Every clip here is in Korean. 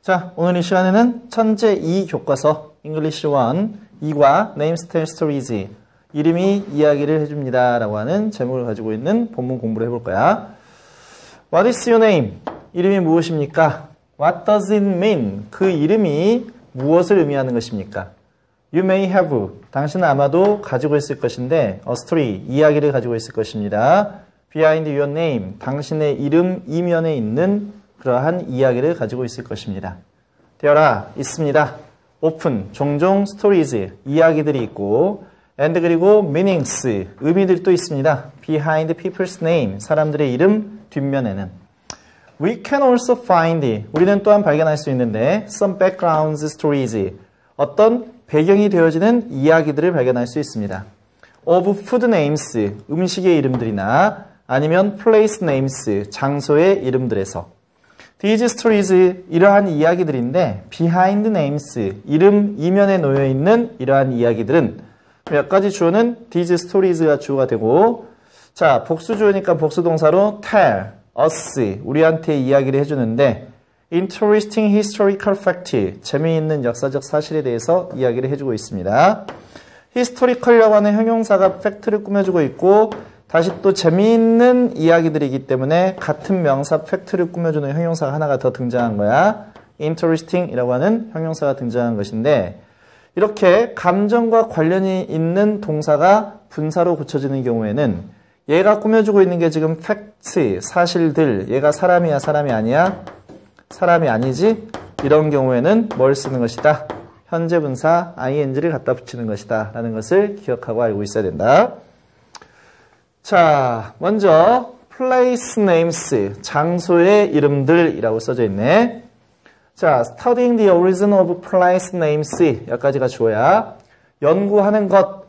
자, 오늘 이 시간에는 천재 2 교과서 English 1 2과 Names Tell Stories 이름이 이야기를 해줍니다 라고 하는 제목을 가지고 있는 본문 공부를 해볼 거야. What is your name? 이름이 무엇입니까? What does it mean? 그 이름이 무엇을 의미하는 것입니까? You may have. 당신은 아마도 가지고 있을 것인데 a story, 이야기를 가지고 있을 것입니다. Behind your name. 당신의 이름 이면에 있는 그러한 이야기를 가지고 있을 것입니다. 되어라, 있습니다. open, 종종 stories, 이야기들이 있고 and 그리고 meanings, 의미들도 있습니다. behind people's name, 사람들의 이름 뒷면에는 we can also find, 우리는 또한 발견할 수 있는데 some background stories, 어떤 배경이 되어지는 이야기들을 발견할 수 있습니다. of food names, 음식의 이름들이나 아니면 place names, 장소의 이름들에서 These stories, 이러한 이야기들인데 behind names, 이름 이면에 놓여있는 이러한 이야기들은 몇 가지 주어는 these stories가 주어가 되고 자, 복수 주어니까 복수 동사로 tell us, 우리한테 이야기를 해주는데 interesting historical fact, 재미있는 역사적 사실에 대해서 이야기를 해주고 있습니다. historical이라고 하는 형용사가 팩트를 꾸며주고 있고 다시 또 재미있는 이야기들이기 때문에 같은 명사 팩트를 꾸며주는 형용사가 하나가 더 등장한 거야. interesting이라고 하는 형용사가 등장한 것인데 이렇게 감정과 관련이 있는 동사가 분사로 고쳐지는 경우에는 얘가 꾸며주고 있는 게 지금 facts, 사실들, 얘가 사람이야 사람이 아니야? 사람이 아니지? 이런 경우에는 뭘 쓰는 것이다? 현재 분사 ing를 갖다 붙이는 것이다 라는 것을 기억하고 알고 있어야 된다. 자, 먼저 place names, 장소의 이름들이라고 써져 있네. 자, studying the origin of place names, 여기까지가 주어야. 연구하는 것,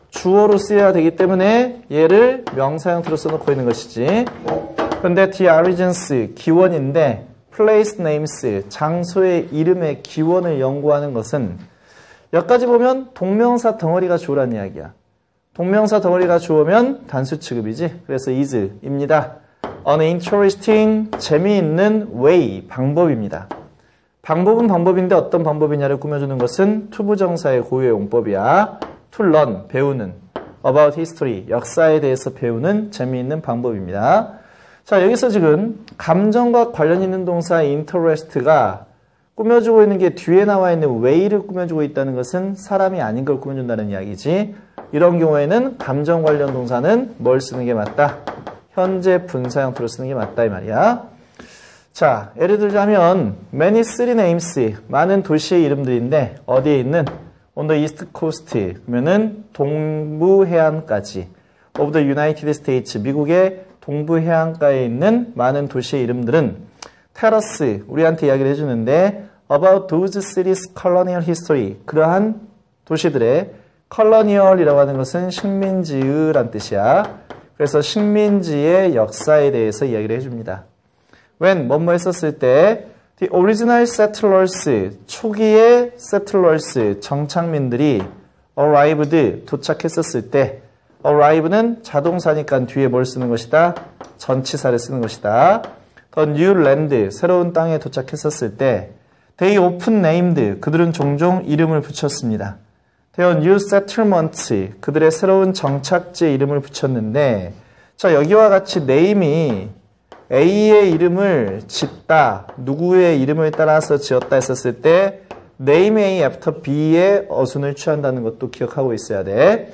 주어로 쓰여야 되기 때문에 얘를 명사 형태로 써놓고 있는 것이지. 근데 the origins, 기원인데 place names, 장소의 이름의 기원을 연구하는 것은 여기까지 보면 동명사 덩어리가 주어라는 이야기야. 동명사 덩어리가 주어면 단수 취급이지. 그래서 is입니다. An interesting, 재미있는 way, 방법입니다. 방법은 방법인데 어떤 방법이냐를 꾸며주는 것은 투부정사의 고유의 용법이야. To learn, 배우는. About history, 역사에 대해서 배우는 재미있는 방법입니다. 자, 여기서 지금 감정과 관련 있는 동사 interest가 꾸며주고 있는 게 뒤에 나와 있는 way를 꾸며주고 있다는 것은 사람이 아닌 걸 꾸며준다는 이야기지. 이런 경우에는 감정 관련 동사는 뭘 쓰는 게 맞다? 현재 분사 형태로 쓰는 게 맞다 이 말이야. 자, 예를 들자면 many city names, 많은 도시의 이름들인데 어디에 있는? on the east coast, 그러면은 동부 해안까지 of the United States, 미국의 동부 해안가에 있는 많은 도시의 이름들은 tell us, 우리한테 이야기를 해주는데 about those cities' colonial history, 그러한 도시들의 컬러니얼이라고 하는 것은 식민지의란 뜻이야. 그래서 식민지의 역사에 대해서 이야기를 해줍니다. when, 뭐뭐 했었을 때 the original settlers, 초기의 settlers, 정착민들이 arrived, 도착했었을 때 arrive는 자동사니까 뒤에 뭘 쓰는 것이다? 전치사를 쓰는 것이다. the new land, 새로운 땅에 도착했었을 때 they often named, 그들은 종종 이름을 붙였습니다. Their new settlements, 그들의 새로운 정착지의 이름을 붙였는데 자, 여기와 같이 name이 A의 이름을 짓다, 누구의 이름을 따라서 지었다 했었을 때 name A after B의 어순을 취한다는 것도 기억하고 있어야 돼.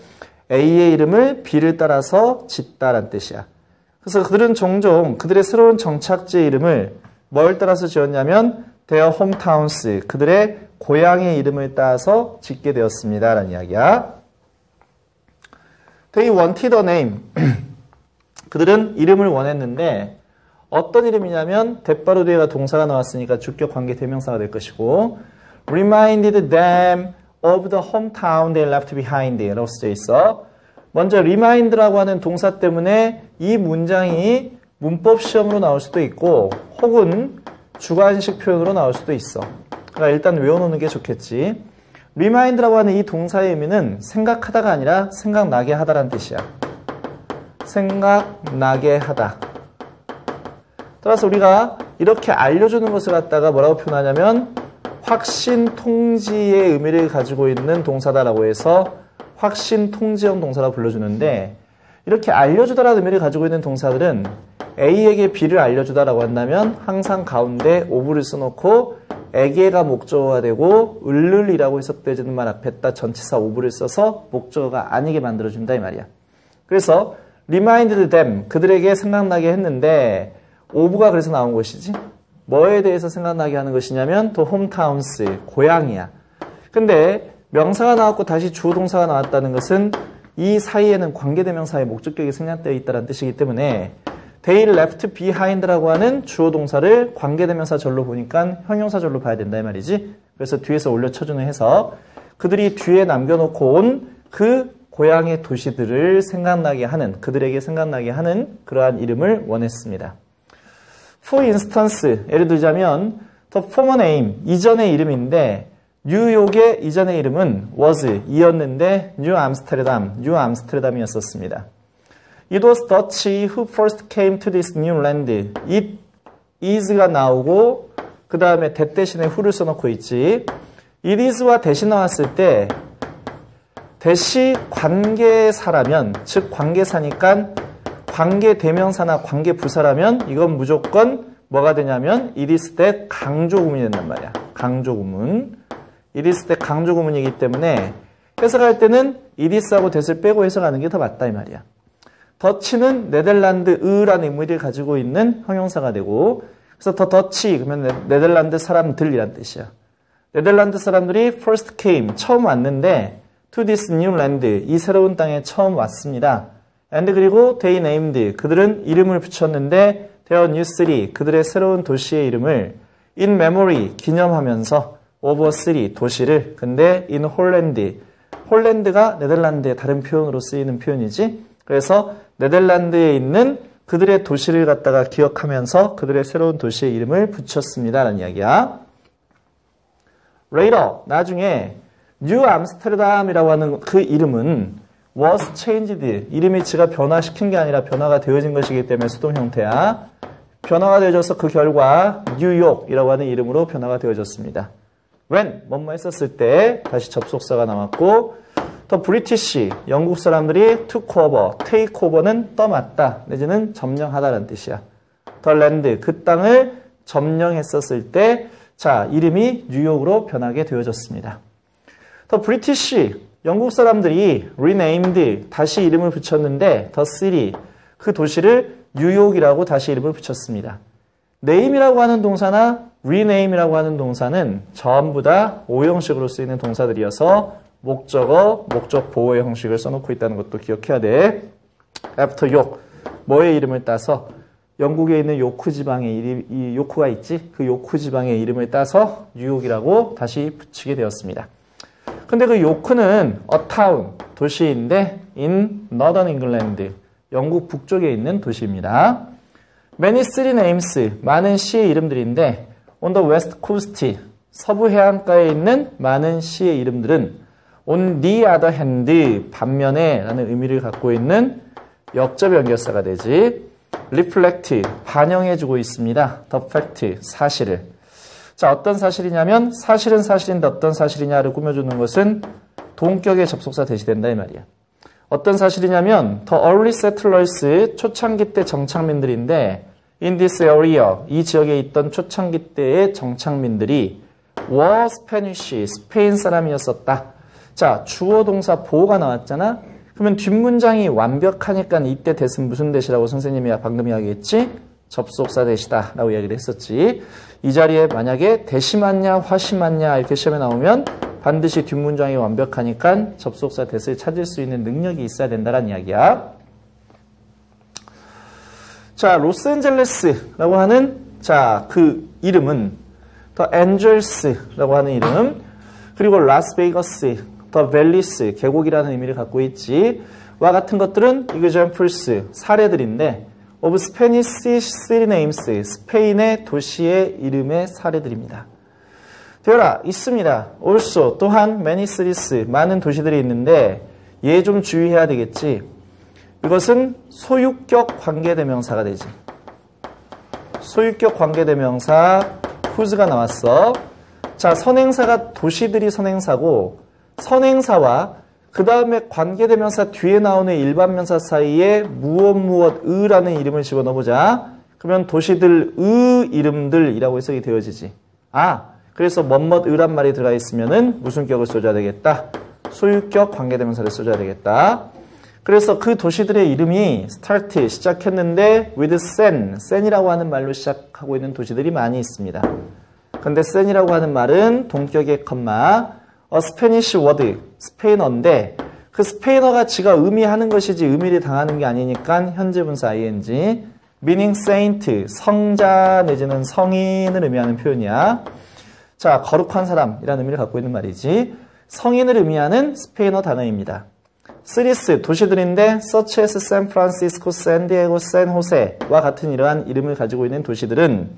A의 이름을 B를 따라서 짓다란 뜻이야. 그래서 그들은 종종 그들의 새로운 정착지의 이름을 뭘 따라서 지었냐면 their hometowns, 그들의 고향의 이름을 따서 짓게 되었습니다 라는 이야기야. They wanted a name. 그들은 이름을 원했는데 어떤 이름이냐면 대바로 뒤에가 동사가 나왔으니까 주격 관계 대명사가 될 것이고 reminded them of the hometown they left behind 라고 쓰여 있어. 먼저 remind라고 하는 동사 때문에 이 문장이 문법 시험으로 나올 수도 있고 혹은 주관식 표현으로 나올 수도 있어. 그러니까 일단 외워놓는 게 좋겠지. remind라고 하는 이 동사의 의미는 생각하다가 아니라 생각나게 하다라는 뜻이야. 생각나게 하다. 따라서 우리가 이렇게 알려주는 것을 갖다가 뭐라고 표현하냐면 확신 통지의 의미를 가지고 있는 동사다라고 해서 확신 통지형 동사라고 불러주는데 이렇게 알려주다라는 의미를 가지고 있는 동사들은 A에게 B를 알려주다라고 한다면 항상 가운데 of를 써놓고 에게가 목적어가 되고 을을이라고 해석되지는 말 앞에다 전치사 of를 써서 목적어가 아니게 만들어준다 이 말이야. 그래서 reminded them 그들에게 생각나게 했는데 of가 그래서 나온 것이지 뭐에 대해서 생각나게 하는 것이냐면 또 hometowns 고향이야. 근데 명사가 나왔고 다시 주어 동사가 나왔다는 것은 이 사이에는 관계대명사의 목적격이 생략되어 있다는 뜻이기 때문에 they left behind라고 하는 주어 동사를 관계대명사 절로 보니까 형용사 절로 봐야 된다 이 말이지. 그래서 뒤에서 올려쳐주는 해석 그들이 뒤에 남겨놓고 온 그 고향의 도시들을 생각나게 하는 그들에게 생각나게 하는 그러한 이름을 원했습니다. For instance 예를 들자면 the former name 이전의 이름인데 뉴욕의 이전의 이름은 was 이었는데 뉴 암스테르담이었었습니다. It was Dutch who first came to this new land. It is가 나오고 그 다음에 that 대신에 who를 써놓고 있지. It is와 대시 나왔을 때 대시 관계사라면 즉 관계사니까 관계대명사나 관계부사라면 이건 무조건 뭐가 되냐면 it is that 강조구문이 된단 말이야. 강조구문. it is that 강조구문이기 때문에 해석할 때는 it is하고 that을 빼고 해석하는 게 더 맞다 이 말이야. 더치는 네덜란드의라는 의미를 가지고 있는 형용사가 되고 그래서 더 더치 그러면 네덜란드 사람들이란 뜻이야. 네덜란드 사람들이 first came 처음 왔는데 to this new land 이 새로운 땅에 처음 왔습니다. and 그리고 they named 그들은 이름을 붙였는데 their new city 그들의 새로운 도시의 이름을 in memory 기념하면서 of a city 도시를 근데 in Holland 홀랜드가 네덜란드의 다른 표현으로 쓰이는 표현이지. 그래서 네덜란드에 있는 그들의 도시를 갖다가 기억하면서 그들의 새로운 도시의 이름을 붙였습니다 라는 이야기야. Later 나중에 뉴 암스테르담이라고 하는 그 이름은 was changed 이름이 지가 변화시킨 게 아니라 변화가 되어진 것이기 때문에 수동 형태야. 변화가 되어져서 그 결과 뉴욕이라고 하는 이름으로 변화가 되어졌습니다. when 뭐뭐 했었을 때 다시 접속사가 나왔고 더 브리티시 영국 사람들이 took over take over는 떠맡다 내지는 점령하다라는 뜻이야. 더 랜드 그 땅을 점령했었을 때 자 이름이 뉴욕으로 변하게 되어졌습니다. 더 브리티시 영국 사람들이 renamed 다시 이름을 붙였는데 더 city 그 도시를 뉴욕이라고 다시 이름을 붙였습니다. name이라고 하는 동사나 rename이라고 하는 동사는 전부 다 오형식으로 쓰이는 동사들이어서 목적어, 목적 보호의 형식을 써놓고 있다는 것도 기억해야 돼. after 욕, 뭐의 이름을 따서 영국에 있는 요크 지방의 이 요크가 있지? 그 요크 지방의 이름을 따서 뉴욕이라고 다시 붙이게 되었습니다. 근데 그 요크는 a town, 도시인데 in northern England, 영국 북쪽에 있는 도시입니다. Many city names, 많은 시의 이름들인데 on the west coast, 서부 해안가에 있는 많은 시의 이름들은 on the other hand, 반면에 라는 의미를 갖고 있는 역접 연결사가 되지. reflect, 반영해주고 있습니다. the fact, 사실을. 자, 어떤 사실이냐면 사실은 사실인데 어떤 사실이냐를 꾸며주는 것은 동격의 접속사 대시된다 이 말이야. 어떤 사실이냐면 the early settlers, 초창기 때 정착민들인데 in this area, 이 지역에 있던 초창기 때의 정착민들이 were Spanish, 스페인 사람이었었다. 자, 주어 동사 보호가 나왔잖아. 그러면 뒷문장이 완벽하니까 이때 대신 무슨 대시라고 선생님이 방금 이야기했지? 접속사 대시다 라고 이야기를 했었지. 이 자리에 만약에 대시 맞냐 화시 맞냐 이렇게 시험에 나오면 반드시 뒷문장이 완벽하니까 접속사 대시를 찾을 수 있는 능력이 있어야 된다는 이야기야. 자, 로스앤젤레스라고 하는 자, 그 이름은 더 엔젤스라고 하는 이름, 그리고 라스베이거스, 더 밸리스, 계곡이라는 의미를 갖고 있지. 와 같은 것들은 examples, 사례들인데 of Spanish city names, 스페인의 도시의 이름의 사례들입니다. 되어라, 있습니다. also, 또한 many cities, 많은 도시들이 있는데 얘 좀 주의해야 되겠지. 이것은 소유격 관계대명사가 되지. 소유격 관계대명사 whose가 나왔어. 자, 선행사가 도시들이 선행사고 선행사와 그 다음에 관계대명사 뒤에 나오는 일반명사 사이에 무엇 의라는 이름을 집어넣어보자. 그러면 도시들 의 이름들이라고 해석이 되어지지. 그래서 뭐뭇 의란 말이 들어가 있으면은 무슨 격을 써줘야 되겠다? 소유격 관계대명사를 써줘야 되겠다. 그래서 그 도시들의 이름이 start, 시작했는데 with sen이라고 하는 말로 시작하고 있는 도시들이 많이 있습니다. 근데 sen이라고 하는 말은 동격의 컴마 a Spanish word, 스페인어인데 그 스페인어가 지가 의미하는 것이지 의미를 당하는 게 아니니까 현재분사 ing, meaning saint, 성자 내지는 성인을 의미하는 표현이야. 자, 거룩한 사람이라는 의미를 갖고 있는 말이지. 성인을 의미하는 스페인어 단어입니다. 시리스, 도시들인데 such as San Francisco, San Diego, San Jose와 같은 이러한 이름을 가지고 있는 도시들은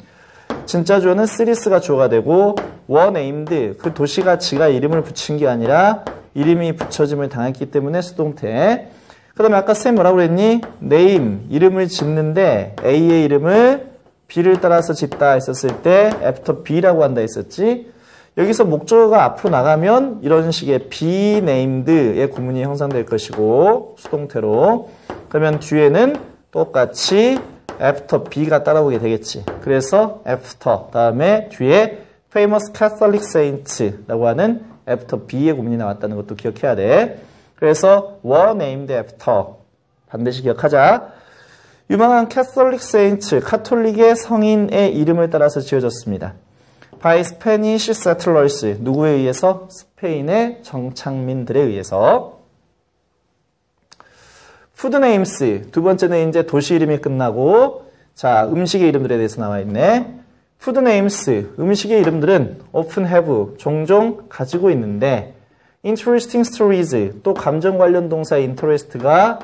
진짜 주어는 시리스가 주어가 되고 were named, 그 도시가 지가 이름을 붙인 게 아니라 이름이 붙여짐을 당했기 때문에 수동태. 그 다음에 아까 쌤 뭐라고 그랬니? name, 이름을 짓는데 A의 이름을 B를 따라서 짓다 했었을 때 after B라고 한다 했었지. 여기서 목적어가 앞으로 나가면 이런 식의 be named의 구문이 형성될 것이고 수동태로. 그러면 뒤에는 똑같이 after B가 따라오게 되겠지. 그래서 after 다음에 뒤에 famous Catholic saints라고 하는 after B의 구문이 나왔다는 것도 기억해야 돼. 그래서 were named after 반드시 기억하자. 유명한 Catholic saints, 카톨릭의 성인의 이름을 따라서 지어졌습니다. by Spanish settlers, 누구에 의해서? 스페인의 정착민들에 의해서. 푸드 네임스, 두 번째는 이제 도시 이름이 끝나고 자, 음식의 이름들에 대해서 나와 있네. 푸드 네임스, 음식의 이름들은 often have, 종종 가지고 있는데 interesting stories, 또 감정 관련 동사 interest가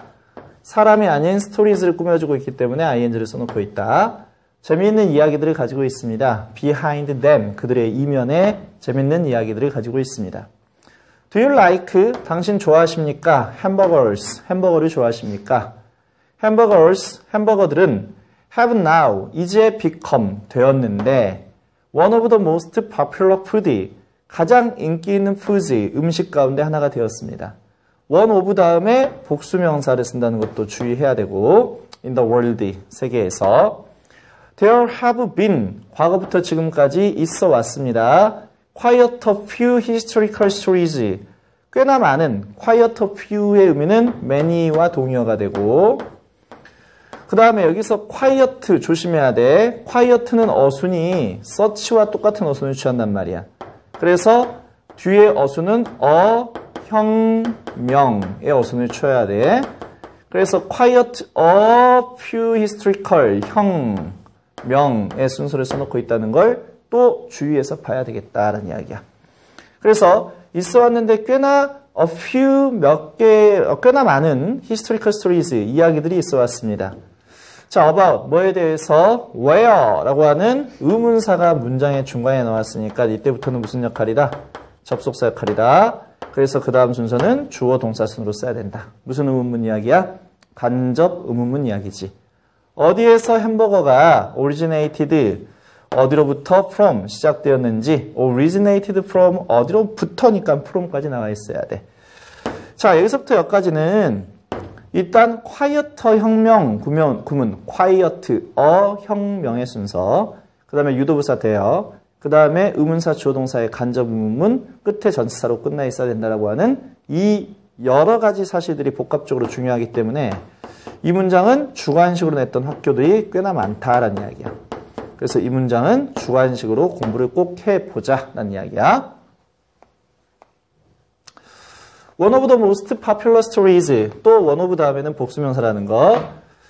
사람이 아닌 stories를 꾸며주고 있기 때문에 ing를 써놓고 있다. 재미있는 이야기들을 가지고 있습니다. behind them, 그들의 이면에 재미있는 이야기들을 가지고 있습니다. Do you like? 당신 좋아하십니까? hamburgers, 햄버거를 좋아하십니까? hamburgers, 햄버거들은 have now, 이제 become, 되었는데 one of the most popular food, 가장 인기 있는 foods, 음식 가운데 하나가 되었습니다. one of 다음에 복수명사를 쓴다는 것도 주의해야 되고 in the world, 세계에서 There have been, 과거부터 지금까지 있어 왔습니다. Quite a few historical stories, 꽤나 많은 quite a few의 의미는 many와 동의어가 되고 그 다음에 여기서 quiet 조심해야 돼. quiet는 어순이 such와 똑같은 어순을 취한단 말이야. 그래서 뒤에 어순은 형명의 어순을 취해야 돼. 그래서 quiet a few historical, 형명의 순서를 써놓고 있다는 걸 또 주의해서 봐야 되겠다라는 이야기야. 그래서 있어 왔는데 꽤나 a few 꽤나 많은 historical stories, 이야기들이 있어 왔습니다. 자, about, 뭐에 대해서 where라고 하는 의문사가 문장의 중간에 나왔으니까 이때부터는 무슨 역할이다? 접속사 역할이다. 그래서 그 다음 순서는 주어 동사순으로 써야 된다. 무슨 의문문 이야기야? 간접 의문문 이야기지. 어디에서 햄버거가 originated, 어디로부터 from 시작되었는지, originated from 어디로부터니까 from까지 나와 있어야 돼. 자, 여기서부터 여기까지는 일단 quiet 혁명 구문 quiet 혁명의 순서, 그 다음에 유도부사 대여, 그 다음에 의문사 주어동사의 간접 의문문, 끝에 전치사로 끝나 있어야 된다라고 하는 이 여러 가지 사실들이 복합적으로 중요하기 때문에 이 문장은 주관식으로 냈던 학교들이 꽤나 많다라는 이야기야. 그래서 이 문장은 주관식으로 공부를 꼭 해보자라는 이야기야. One of the most popular stories, 또 one of 다음에는 복수명사라는 거.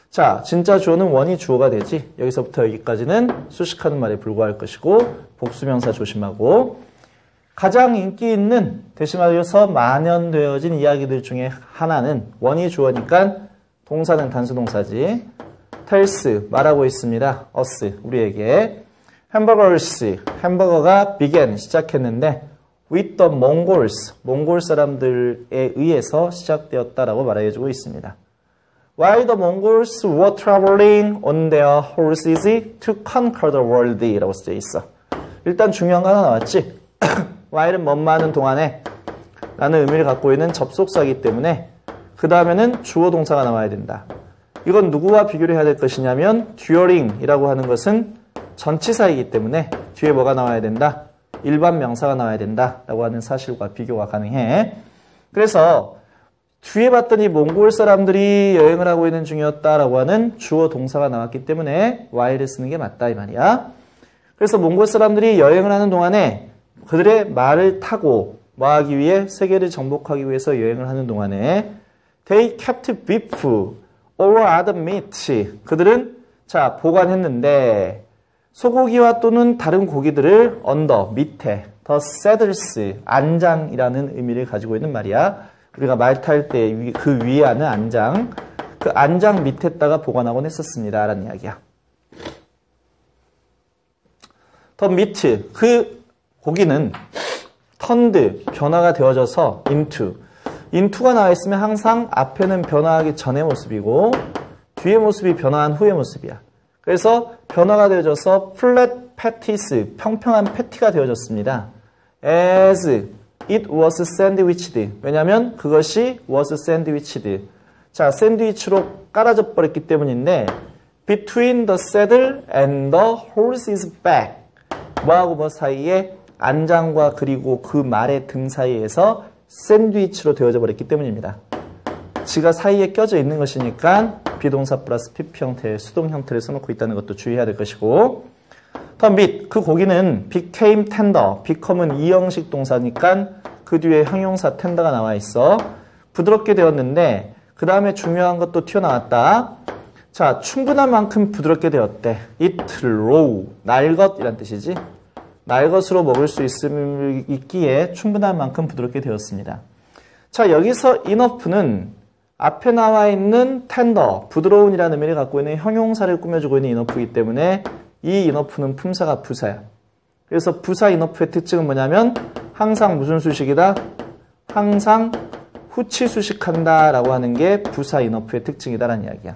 자, 진짜 주어는 원이 주어가 되지. 여기서부터 여기까지는 수식하는 말에 불과할 것이고 복수명사 조심하고 가장 인기 있는 대신 말해서 만연되어진 이야기들 중에 하나는 원이 주어니까 동사는 단수동사지. tells, 말하고 있습니다. us, 우리에게. hamburgers, 햄버거가 began, 시작했는데 with the Mongols, 몽골 사람들에 의해서 시작되었다라고 말해주고 있습니다. While the Mongols were traveling on their horses to conquer the world 라고 써져 있어. 일단 중요한 거 하나 나왔지? while은 뭐뭐하는 동안에 라는 의미를 갖고 있는 접속사이기 때문에 그 다음에는 주어 동사가 나와야 된다. 이건 누구와 비교를 해야 될 것이냐면 during 이라고 하는 것은 전치사이기 때문에 뒤에 뭐가 나와야 된다? 일반 명사가 나와야 된다 라고 하는 사실과 비교가 가능해. 그래서 뒤에 봤더니 몽골 사람들이 여행을 하고 있는 중이었다라고 하는 주어 동사가 나왔기 때문에 while을 쓰는 게 맞다 이 말이야. 그래서 몽골 사람들이 여행을 하는 동안에 그들의 말을 타고 뭐 하기 위해 세계를 정복하기 위해서 여행을 하는 동안에 they kept beef or other meat. 그들은 자 보관했는데 소고기와 또는 다른 고기들을 언더 밑에 the saddles 안장이라는 의미를 가지고 있는 말이야. 우리가 말 탈 때 그 위에 하는 안장, 그 안장 밑에다가 보관하곤 했었습니다 라는 이야기야. 더 미트, 그 고기는 turned, 변화가 되어져서 into가 나와 있으면 항상 앞에는 변화하기 전의 모습이고 뒤의 모습이 변화한 후의 모습이야. 그래서 변화가 되어져서 flat patties, 평평한 패티가 되어졌습니다. as it was sandwiched. 왜냐하면 그것이 was sandwiched. 자, 샌드위치로 깔아져 버렸기 때문인데 between the saddle and the horse's back. 뭐하고 뭐 사이에 안장과 그리고 그 말의 등 사이에서 샌드위치로 되어져 버렸기 때문입니다. 지가 사이에 껴져 있는 것이니까 비동사 플러스 PP 형태의 수동 형태를 써놓고 있다는 것도 주의해야 될 것이고 더 밑, 그 고기는 became tender, become은 이형식 동사니까 그 뒤에 형용사 tender가 나와 있어. 부드럽게 되었는데 그 다음에 중요한 것도 튀어나왔다. 자, 충분한 만큼 부드럽게 되었대. it raw, 날것이란 뜻이지. 날것으로 먹을 수 있기에 충분한 만큼 부드럽게 되었습니다. 자, 여기서 enough는 앞에 나와 있는 tender, 부드러운이라는 의미를 갖고 있는 형용사를 꾸며주고 있는 enough이기 때문에 이 enough는 품사가 부사야. 그래서 부사 enough의 특징은 뭐냐면 항상 무슨 수식이다? 항상 후치 수식한다 라고 하는 게 부사 enough의 특징이다라는 이야기야.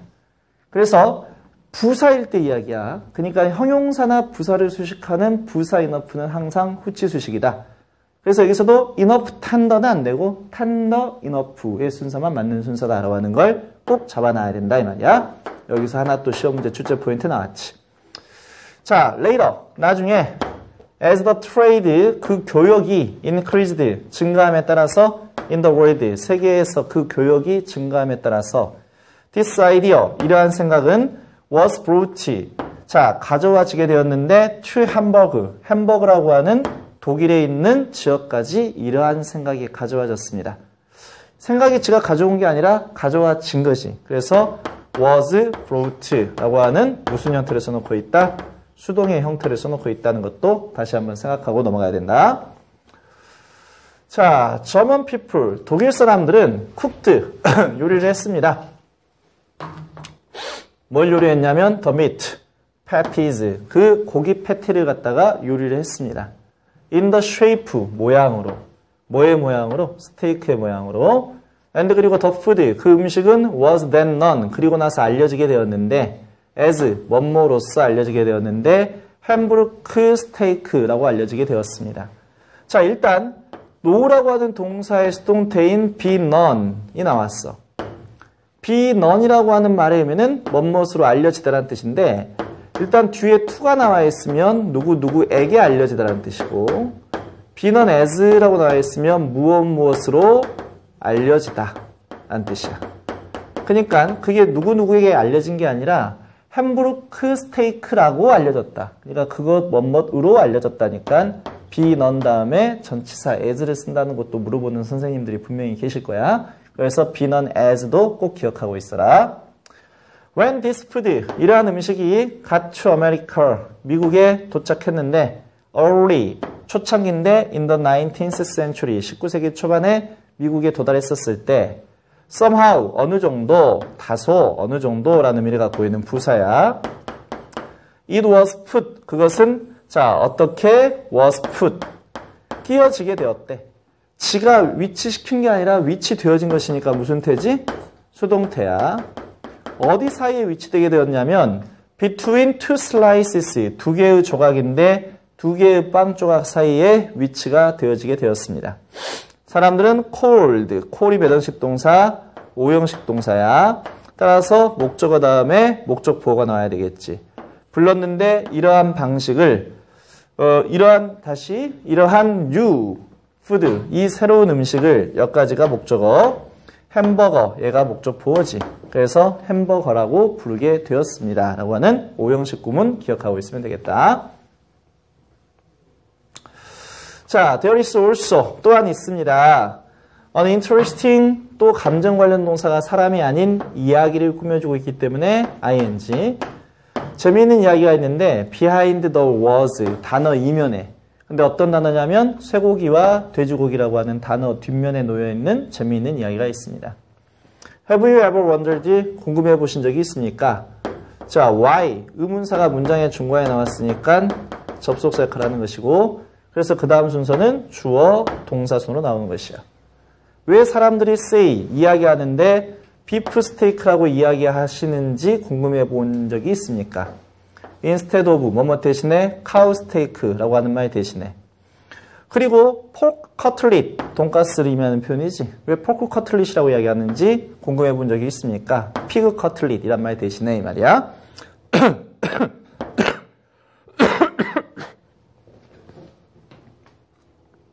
그래서 부사일 때 이야기야. 그러니까 형용사나 부사를 수식하는 부사 enough는 항상 후치 수식이다. 그래서 여기서도 enough tender는 안 되고 tender enough의 순서만 맞는 순서다라고 하는 걸 꼭 잡아놔야 된다 이 말이야. 여기서 하나 또 시험 문제 출제 포인트 나왔지. 자, later 나중에 as the trade 그 교역이 increased 증가함에 따라서 in the world 세계에서 그 교역이 증가함에 따라서 this idea 이러한 생각은 was brought 자 가져와지게 되었는데 to 햄버그라고 하는 독일에 있는 지역까지 이러한 생각이 가져와졌습니다. 생각이 지가 가져온 게 아니라 가져와진 거지. 그래서 was brought라고 하는 무슨 형태를 써놓고 있다? 수동의 형태를 써놓고 있다는 것도 다시 한번 생각하고 넘어가야 된다. 자, German people, 독일 사람들은 cooked, 요리를 했습니다. 뭘 요리했냐면 the meat, patties, 그 고기 패티를 갖다가 요리를 했습니다. in the shape, 모양으로. 뭐의 모양으로? 스테이크의 모양으로. and 그리고 the food, 그 음식은 was then known, 그리고 나서 알려지게 되었는데 as, 뭐뭐로서 알려지게 되었는데 햄부르크 스테이크라고 알려지게 되었습니다. 자, 일단 know라고 하는 동사의 수동태인 be known이 나왔어. be known이라고 하는 말의 의미는 뭐뭇으로 알려지다라는 뜻인데 일단 뒤에 to가 나와 있으면 누구에게 알려지다라는 뜻이고 be known as라고 나와 있으면 무엇으로 알려지다 라는 뜻이야. 그러니까 그게 누구에게 알려진 게 아니라 햄부르크 스테이크라고 알려졌다. 그러니까 그것 뭐뭇으로 알려졌다니까 be known 다음에 전치사 as를 쓴다는 것도 물어보는 선생님들이 분명히 계실 거야. 그래서 be known as도 꼭 기억하고 있어라. When this food, 이러한 음식이 got to America, 미국에 도착했는데 early, 초창기인데 in the 19th century, 19세기 초반에 미국에 도달했었을 때 somehow, 어느 정도, 다소, 어느 정도라는 의미를 갖고 있는 부사야. It was put, 그것은 자 어떻게 was put, 끼어지게 되었대. 지가 위치시킨 게 아니라 위치되어진 것이니까 무슨 태지? 수동태야. 어디 사이에 위치되게 되었냐면 between two slices, 두 개의 조각인데 두 개의 빵 조각 사이에 위치가 되어지게 되었습니다. 사람들은 cold, cold이 몇 형식 동사? 5형식 동사야. 따라서 목적어 다음에 목적 보어가 나와야 되겠지. 불렀는데 이러한 방식을 이러한 new food, 이 새로운 음식을 여기까지가 목적어, 햄버거, 얘가 목적 보어지. 그래서 햄버거라고 부르게 되었습니다. 라고 하는 5형식 구문 기억하고 있으면 되겠다. 자, there is also, 또한 있습니다. an interesting, 또 감정 관련 동사가 사람이 아닌 이야기를 꾸며주고 있기 때문에 ing. 재미있는 이야기가 있는데 behind the words, 단어 이면에. 근데 어떤 단어냐면 쇠고기와 돼지고기라고 하는 단어 뒷면에 놓여있는 재미있는 이야기가 있습니다. Have you ever wondered? 궁금해 보신 적이 있습니까? 자, why? 의문사가 문장의 중간에 나왔으니까 접속사 역할을 하는 것이고, 그래서 그 다음 순서는 주어, 동사순으로 나오는 것이야. 왜 사람들이 say, 이야기하는데 비프 스테이크라고 이야기하시는지 궁금해 본 적이 있습니까? instead of, 뭐뭐 대신에 cow steak라고 하는 말 대신에. 그리고 pork cutlet, 돈가스를 의미하는 표현이지. 왜 pork cutlet이라고 이야기하는지 궁금해 본 적이 있습니까? pig cutlet 이란 말 대신에 이 말이야.